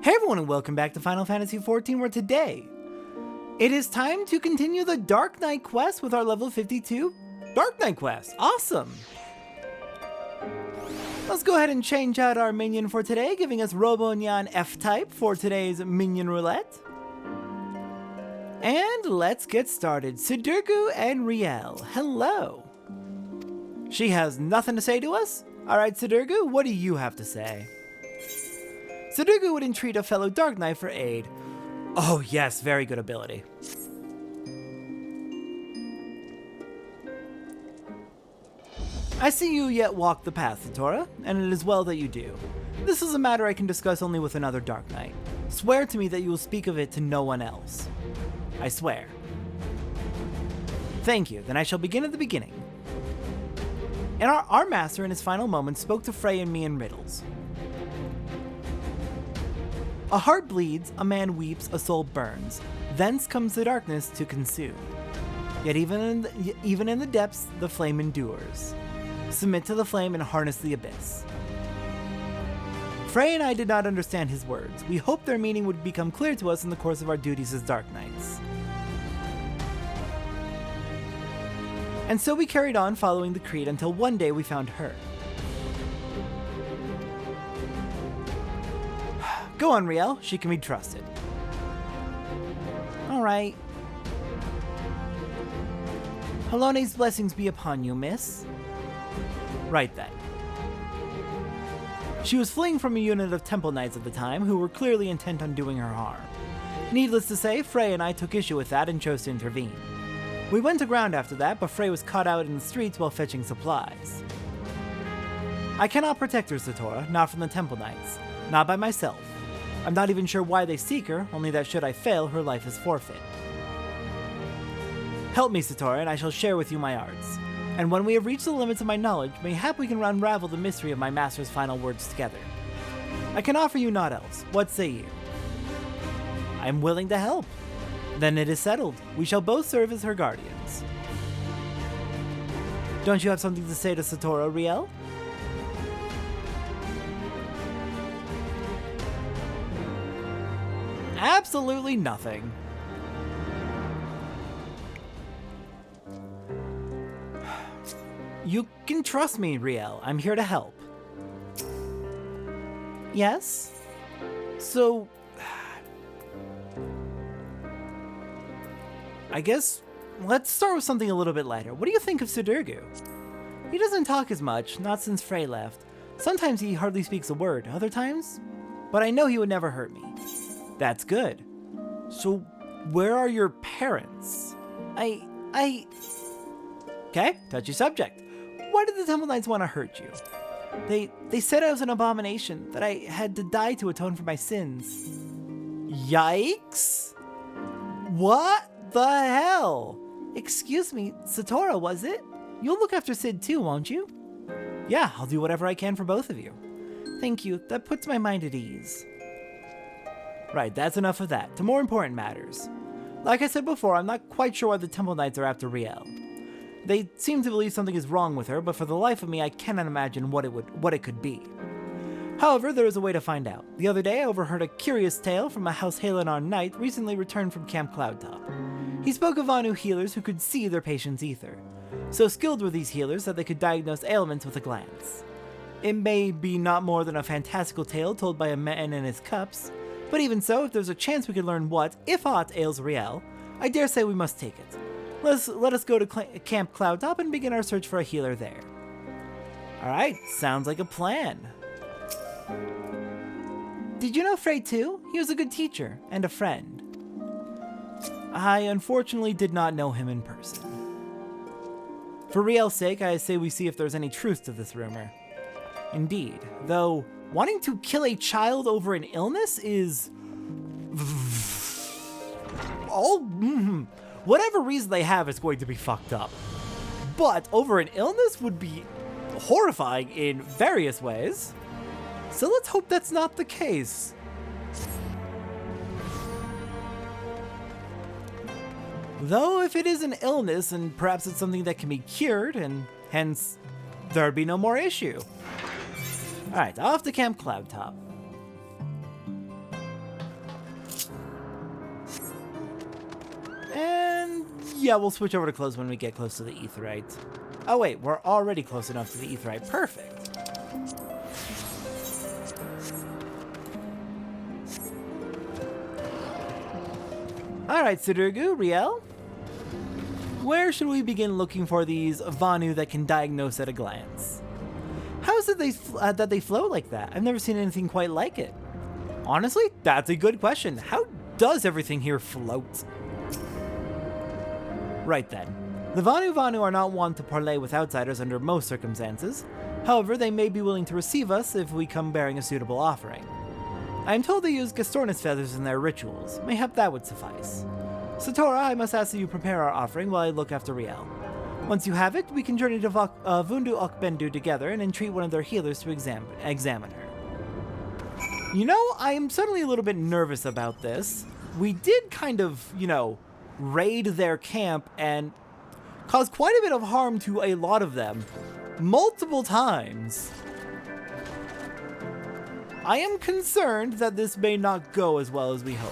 Hey everyone and welcome back to Final Fantasy XIV, where today it is time to continue the Dark Knight quest with our level 52 Dark Knight quest. Awesome! Let's go ahead and change out our minion for today, giving us Robonyan F-Type for today's minion roulette. And let's get started. Sidurgu and Rielle, hello. She has nothing to say to us? Alright Sidurgu, what do you have to say? Sidurgu would entreat a fellow Dark Knight for aid. Oh yes, very good ability. I see you yet walk the path, Satora, and it is well that you do. This is a matter I can discuss only with another Dark Knight. Swear to me that you will speak of it to no one else. I swear. Thank you, then I shall begin at the beginning. And our master in his final moments spoke to Frey and me in riddles. A heart bleeds, a man weeps, a soul burns. Thence comes the darkness to consume. Yet even in the depths, the flame endures. Submit to the flame and harness the abyss. Frey and I did not understand his words. We hoped their meaning would become clear to us in the course of our duties as Dark Knights. And so we carried on following the creed until one day we found her. Go on, Rielle. She can be trusted. Alright. Halone's blessings be upon you, miss. Right then. She was fleeing from a unit of Temple Knights at the time, who were clearly intent on doing her harm. Needless to say, Frey and I took issue with that and chose to intervene. We went aground after that, but Frey was caught out in the streets while fetching supplies. I cannot protect her, Satora, not from the Temple Knights. Not by myself. I'm not even sure why they seek her, only that should I fail, her life is forfeit. Help me, Satora, and I shall share with you my arts. And when we have reached the limits of my knowledge, mayhap we can unravel the mystery of my master's final words together. I can offer you naught else. What say you? I am willing to help. Then it is settled. We shall both serve as her guardians. Don't you have something to say to Satora, Rielle? Absolutely nothing. You can trust me, Rielle. I'm here to help. Yes? So... I guess let's start with something a little bit lighter. What do you think of Sidurgu? He doesn't talk as much, not since Frey left. Sometimes he hardly speaks a word, other times... But I know he would never hurt me. That's good. So, where are your parents? Okay, touchy subject. Why did the Temple Knights want to hurt you? They said I was an abomination, that I had to die to atone for my sins. Yikes! What the hell? Excuse me, Satora, was it? You'll look after Sid too, won't you? Yeah, I'll do whatever I can for both of you. Thank you, that puts my mind at ease. Right, that's enough of that. To more important matters. Like I said before, I'm not quite sure why the Temple Knights are after Rielle. They seem to believe something is wrong with her, but for the life of me, I cannot imagine what it could be. However, there is a way to find out. The other day, I overheard a curious tale from a House Halonar Knight recently returned from Camp Cloudtop. He spoke of Anu healers who could see their patient's ether. So skilled were these healers that they could diagnose ailments with a glance. It may be not more than a fantastical tale told by a man in his cups, but even so, if there's a chance we could learn what, if aught, ails Rielle, I dare say we must take it. Let us go to Camp Cloudtop and begin our search for a healer there. Alright, sounds like a plan. Did you know Frey too? He was a good teacher, and a friend. I unfortunately did not know him in person. For Rielle's sake, I say we see if there's any truth to this rumor. Indeed, though wanting to kill a child over an illness is... Whatever reason they have is going to be fucked up. But over an illness would be horrifying in various ways. So let's hope that's not the case. Though if it is an illness, and perhaps it's something that can be cured, and hence there'd be no more issue. Alright, off to Camp Cloudtop. Yeah, we'll switch over to clothes when we get close to the aetheryte. Oh wait, we're already close enough to the aetheryte. Perfect. Alright, Sudoku, Rielle. Where should we begin looking for these Vanu that can diagnose at a glance? How is it that they float like that? I've never seen anything quite like it. Honestly, that's a good question. How does everything here float? Right then. The Vanu are not wont to parley with outsiders under most circumstances. However, they may be willing to receive us if we come bearing a suitable offering. I am told they use Gastornis feathers in their rituals. Mayhap that would suffice. Satora, I must ask that you prepare our offering while I look after Rielle. Once you have it, we can journey to Vundu Okbendu together and entreat one of their healers to examine her. You know, I am suddenly a little bit nervous about this. We did kind of, raid their camp and cause quite a bit of harm to a lot of them. Multiple times. I am concerned that this may not go as well as we hope.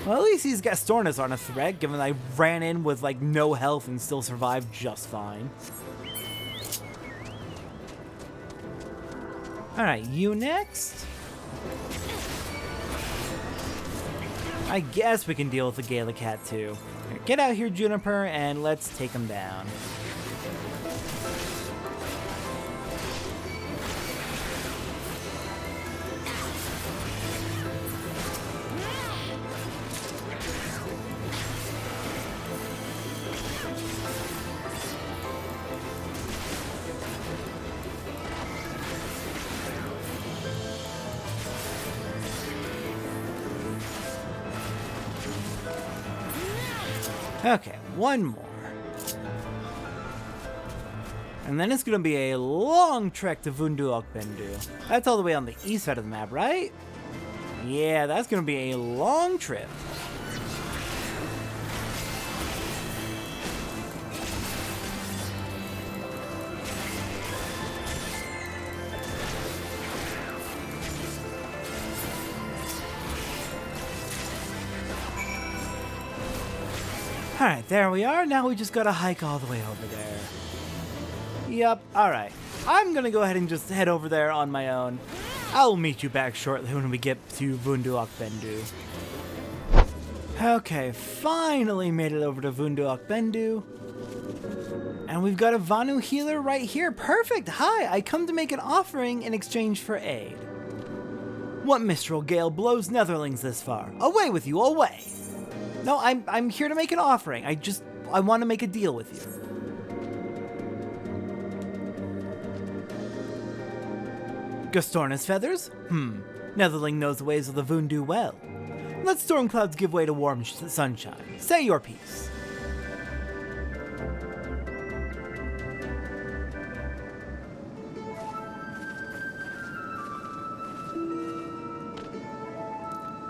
Well, at least these Gastornis aren't a threat, given I ran in with, no health and still survived just fine. Alright, you next? I guess we can deal with the Gala Cat, too. Here, get out here, Juniper, and let's take him down. Okay, one more. And then it's gonna be a long trek to Vundu Okbendu. That's all the way on the east side of the map, right? Yeah, that's gonna be a long trip. Alright, there we are. Now we just gotta hike all the way over there. Yep, alright. I'm gonna go ahead and just head over there on my own. I'll meet you back shortly when we get to Vundu Okbendu. Okay, finally made it over to Vundu Okbendu. And we've got a Vanu healer right here. Perfect! Hi, I come to make an offering in exchange for aid. What mistral gale blows netherlings this far? Away with you, away! No, I'm here to make an offering. I want to make a deal with you. Gastornis feathers? Netherling knows the ways of the Vundu well. Let storm clouds give way to warm sunshine. Say your piece.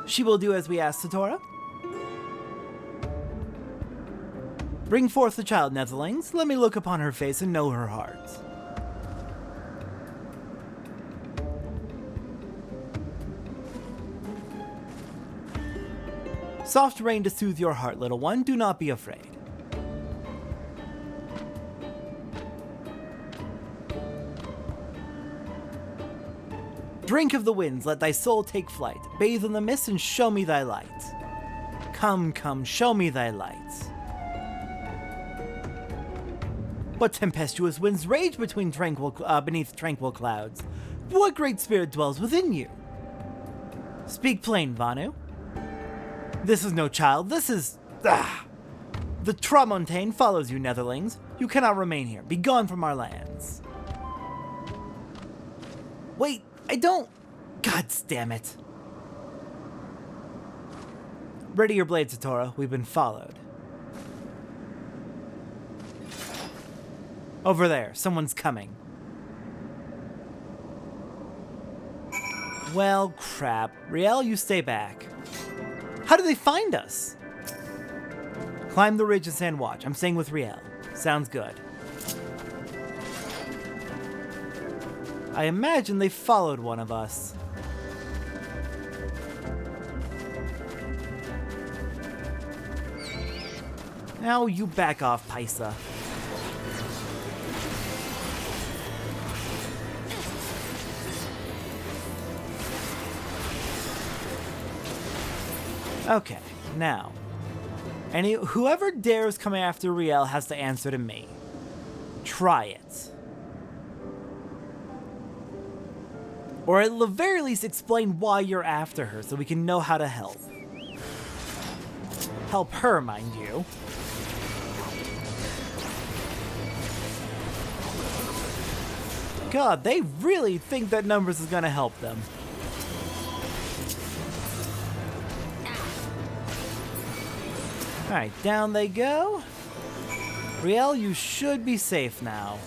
She will do as we asked, Satora. Bring forth the child, Netherlings. Let me look upon her face and know her heart. Soft rain to soothe your heart, little one. Do not be afraid. Drink of the winds, let thy soul take flight. Bathe in the mist and show me thy light. Come, come, show me thy light. What tempestuous winds rage beneath tranquil clouds? What great spirit dwells within you? Speak plain, Vanu. This is no child, this is... The Tramontane follows you, Netherlings. You cannot remain here. Be gone from our lands. Wait, I don't... God damn it. Ready your blade, Satora. We've been followed. Over there, someone's coming. Well, crap. Rielle, you stay back. How do they find us? Climb the ridge and stand watch. I'm staying with Rielle. Sounds good. I imagine they followed one of us. Now you back off, Paisa. Okay, now. Whoever dares come after Rielle has to answer to me. Try it. Or at the very least explain why you're after her so we can know how to help. Help her, mind you. God, they really think that numbers is gonna help them. Alright, down they go. Rielle, you should be safe now.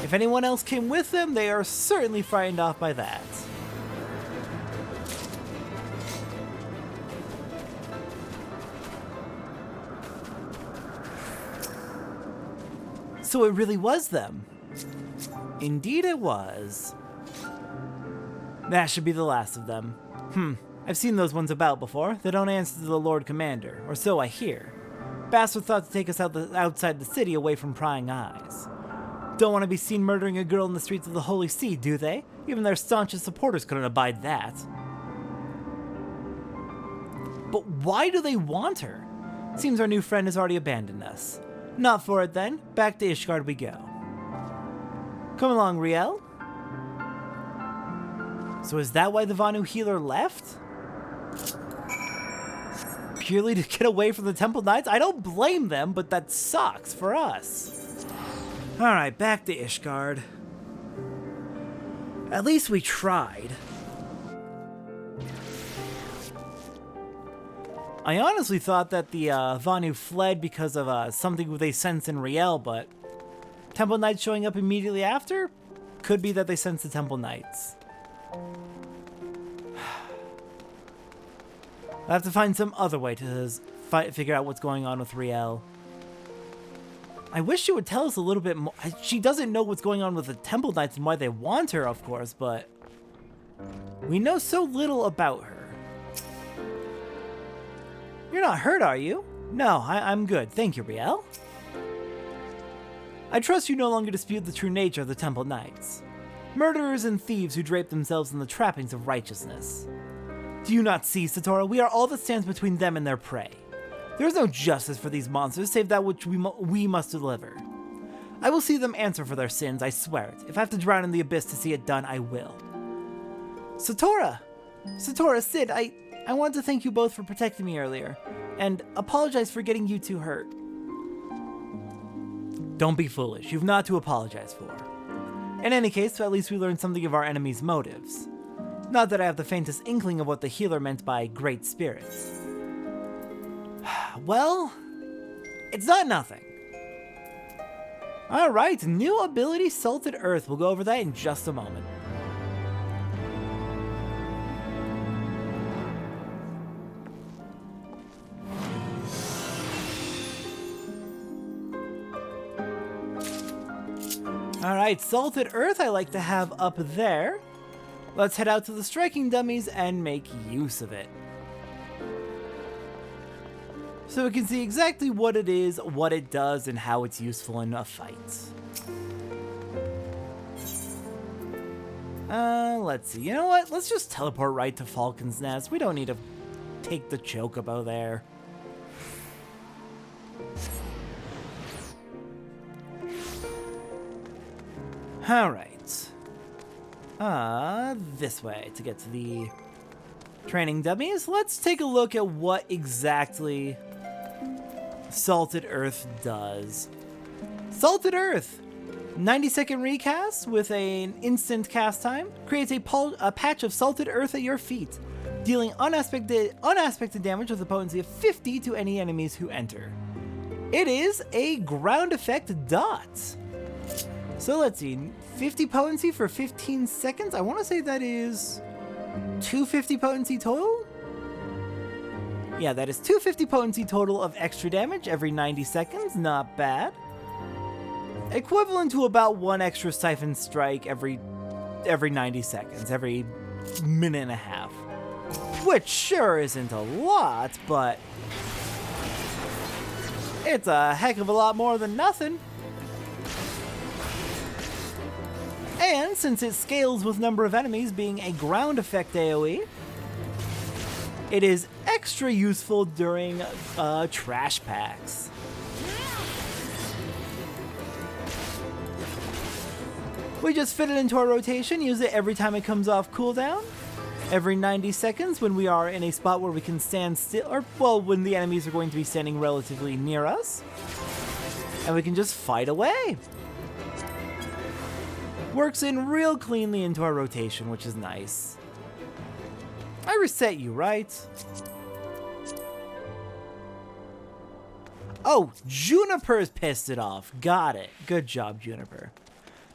If anyone else came with them, they are certainly frightened off by that. So it really was them. Indeed it was. That should be the last of them. I've seen those ones about before. They don't answer to the Lord Commander, or so I hear. Bastard thought to take us outside the city away from prying eyes. Don't want to be seen murdering a girl in the streets of the Holy See, do they? Even their staunchest supporters couldn't abide that. But why do they want her? Seems our new friend has already abandoned us. Not for it then. Back to Ishgard we go. Come along, Rielle. So is that why the Vanu healer left? Purely to get away from the Temple Knights? I don't blame them, but that sucks for us. Alright, back to Ishgard. At least we tried. I honestly thought that the Vanu fled because of something they sensed in Rielle, but Temple Knights showing up immediately after? Could be that they sensed the Temple Knights. I'll have to find some other way to figure out what's going on with Rielle. I wish she would tell us a little bit more. She doesn't know what's going on with the Temple Knights and why they want her, of course, but we know so little about her. You're not hurt, are you? No, I'm good. Thank you, Rielle. I trust you no longer dispute the true nature of the Temple Knights. Murderers and thieves who drape themselves in the trappings of righteousness. Do you not see, Satora? We are all that stands between them and their prey. There is no justice for these monsters save that which we must deliver. I will see them answer for their sins, I swear it. If I have to drown in the abyss to see it done, I will. Satora! Satora, Sid, I want to thank you both for protecting me earlier, and apologize for getting you two hurt. Don't be foolish. You've not to apologize for. In any case, at least we learned something of our enemy's motives. Not that I have the faintest inkling of what the healer meant by great spirits. Well, it's not nothing. Alright, new ability, Salted Earth. We'll go over that in just a moment. Alright, Salted Earth I like to have up there. Let's head out to the striking dummies and make use of it. So we can see exactly what it is, what it does, and how it's useful in a fight. Let's see. You know what? Let's just teleport right to Falcon's Nest. We don't need to take the Chocobo there. Alright. This way to get to the training dummies. Let's take a look at what exactly Salted Earth does. Salted Earth! 90-second recast with an instant cast time. Creates a patch of salted earth at your feet, dealing unaspected damage with a potency of 50 to any enemies who enter. It is a ground effect dot. So let's see, 50 potency for 15 seconds? I want to say that is 250 potency total? Yeah, that is 250 potency total of extra damage every 90 seconds. Not bad. Equivalent to about 1 extra Siphon Strike every 90 seconds, every minute and a half. Which sure isn't a lot, but it's a heck of a lot more than nothing. And since it scales with number of enemies being a ground effect AoE, it is extra useful during trash packs. We just fit it into our rotation, use it every time it comes off cooldown, every 90 seconds when we are in a spot where we can stand still, or well, when the enemies are going to be standing relatively near us, and we can just fight away. Works in real cleanly into our rotation, which is nice. I reset you, right? Oh, Juniper's pissed it off. Got it. Good job, Juniper.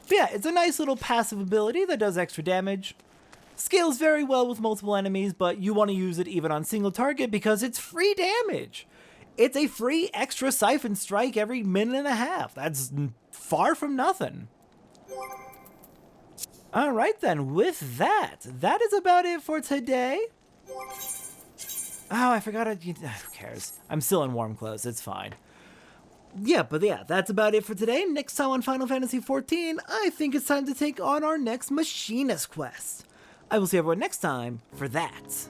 But yeah, it's a nice little passive ability that does extra damage. Scales very well with multiple enemies, but you want to use it even on single target because it's free damage. It's a free extra Siphon Strike every minute and a half. That's far from nothing. Alright then, with that is about it for today. Oh, I forgot who cares? I'm still in warm clothes, it's fine. Yeah, but yeah, that's about it for today. Next time on Final Fantasy XIV, I think it's time to take on our next Machinist quest. I will see everyone next time for that.